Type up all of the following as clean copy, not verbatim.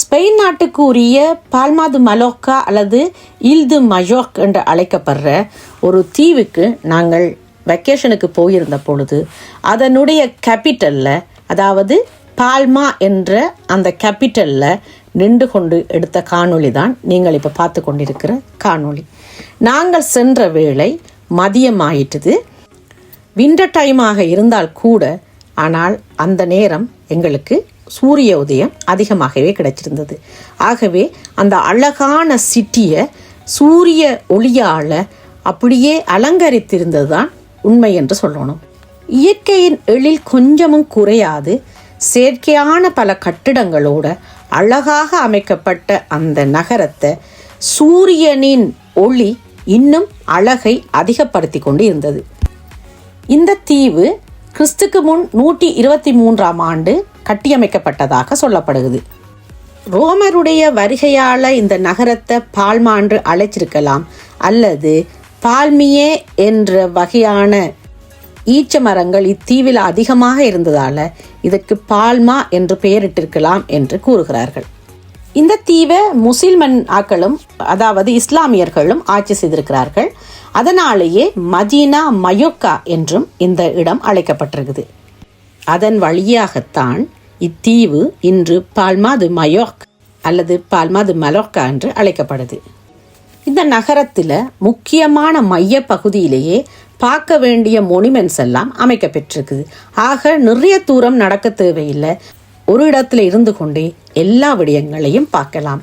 Spain நாட்டுக்கு உரிய பால்மா து மலோக்கா அல்லது இல் து மஜோக் என்று அழைக்கப்படுற ஒரு தீவுக்கு நாங்கள் வெக்கேஷனுக்கு போயிருந்த பொழுது அதனுடைய கேபிட்டலில், அதாவது பால்மா என்ற அந்த கேபிட்டலில் நின்று கொண்டு எடுத்த காணொளி தான் நீங்கள் இப்போ பார்த்து கொண்டிருக்கிற காணொளி. நாங்கள் சென்ற வேளை மதியமாயிட்டது. விண்டர் டைமாக இருந்தால் கூட, ஆனால் அந்த நேரம் எங்களுக்கு சூரிய உதயம் அதிகமாகவே கிடைச்சிருந்தது. ஆகவே அந்த அழகான சிட்டியை சூரிய ஒளியால் அப்படியே அலங்கரித்திருந்தது தான் உண்மை என்று சொல்லணும். இயற்கையின் எழில் கொஞ்சமும் குறையாது செயற்கையான பல கட்டிடங்களோட அழகாக அமைக்கப்பட்ட அந்த நகரத்தை சூரியனின் ஒளி இன்னும் அழகை அதிகப்படுத்தி கொண்டு இருந்தது. இந்த தீவு கிறிஸ்துக்கு முன் 123ஆம் ஆண்டு கட்டியமைக்கப்பட்டதாக சொல்லப்படுகிறது. ரோமருடைய வருகையால் இந்த நகரத்தை பால்மா என்று அழைச்சிருக்கலாம், அல்லது பால்மியே என்ற வகையான ஈச்ச மரங்கள் இத்தீவில் அதிகமாக இருந்ததால் இதற்கு பால்மா என்று பெயரிட்டிருக்கலாம் என்று கூறுகிறார்கள். இந்த தீவை முஸ்லிம் ஆக்களும், அதாவது இஸ்லாமியர்களும் ஆட்சி செய்திருக்கிறார்கள். அதனாலேயே மதீனா மயோக்கா என்றும் இந்த இடம் அழைக்கப்பட்டிருக்குது. அதன் வழியாகத்தான் இத்தீவு இன்று பால்மா து மயோக் அல்லது பால்மா து மலோக்கா என்று அழைக்கப்படுது. இந்த நகரத்தில் முக்கியமான மைய பகுதியிலேயே பார்க்க வேண்டிய மொனிமெண்ட்ஸ் எல்லாம் அமைக்கப்பெற்றிருக்குது. ஆக நிறைய தூரம் நடக்க தேவையில்லை, ஒரு இடத்துல இருந்து கொண்டே எல்லா விடயங்களையும் பார்க்கலாம்.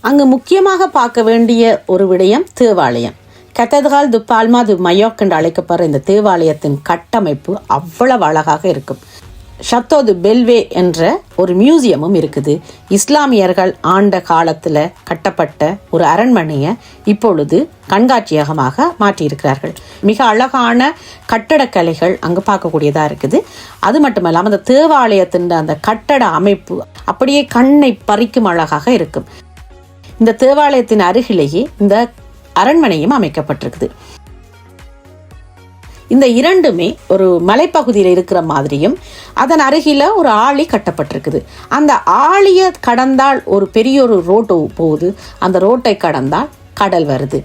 அங்கு முக்கியமாக பார்க்க வேண்டிய ஒரு விடயம் தேவாலயம். கத்தீட்ரல் து பால்மா து மயோக் என்று அழைக்கப்படுற இந்த தேவாலயத்தின் கட்டமைப்பு அவ்வளவு அழகாக இருக்கும். ஷத்தோ து பெல்வே என்ற ஒரு மியூசியமும் இருக்குது. இஸ்லாமியர்கள் ஆண்ட காலத்தில் கட்டப்பட்ட ஒரு அரண்மனையை இப்பொழுது கண்காட்சியகமாக மாற்றியிருக்கிறார்கள். மிக அழகான கட்டடக்கலைகள் அங்கு பார்க்கக்கூடியதாக இருக்குது. அது மட்டுமல்லாமல் அந்த தேவாலயத்தின் அந்த கட்டட அமைப்பு அப்படியே கண்ணை பறிக்கும் அழகாக இருக்கும். இந்த தேவாலயத்தின் அருகிலேயே இந்த அரண்மனையும் அமைக்கப்பட்டிருக்குது. இந்த இரண்டுமே ஒரு மலைப்பகுதியில் இருக்கிற மாதிரியும், அதன் அருகில ஒரு ஆழி கட்டப்பட்டிருக்குது. அந்த ஆழியை கடந்தால் ஒரு பெரிய ஒரு ரோட்டு போகுது. அந்த ரோட்டை கடந்தால் கடல் வருது.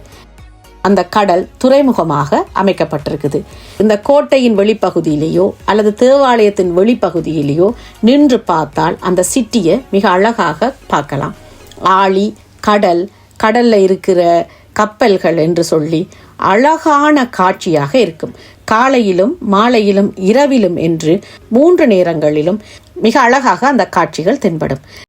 அந்த கடல் துறைமுகமாக அமைக்கப்பட்டிருக்குது. இந்த கோட்டையின் வெளிப்பகுதியிலேயோ அல்லது தேவாலயத்தின் வெளிப்பகுதியிலேயோ நின்று பார்த்தால் அந்த சிட்டியை மிக அழகாக பார்க்கலாம். ஆழி, கடல், கடல்ல இருக்கிற கப்பல்கள் என்று சொல்லி அழகான காட்சியாக இருக்கும். காலையிலும் மாலையிலும் இரவிலும் என்று 3 நேரங்களிலும் மிக அழகாக அந்த காட்சிகள் தென்படும்.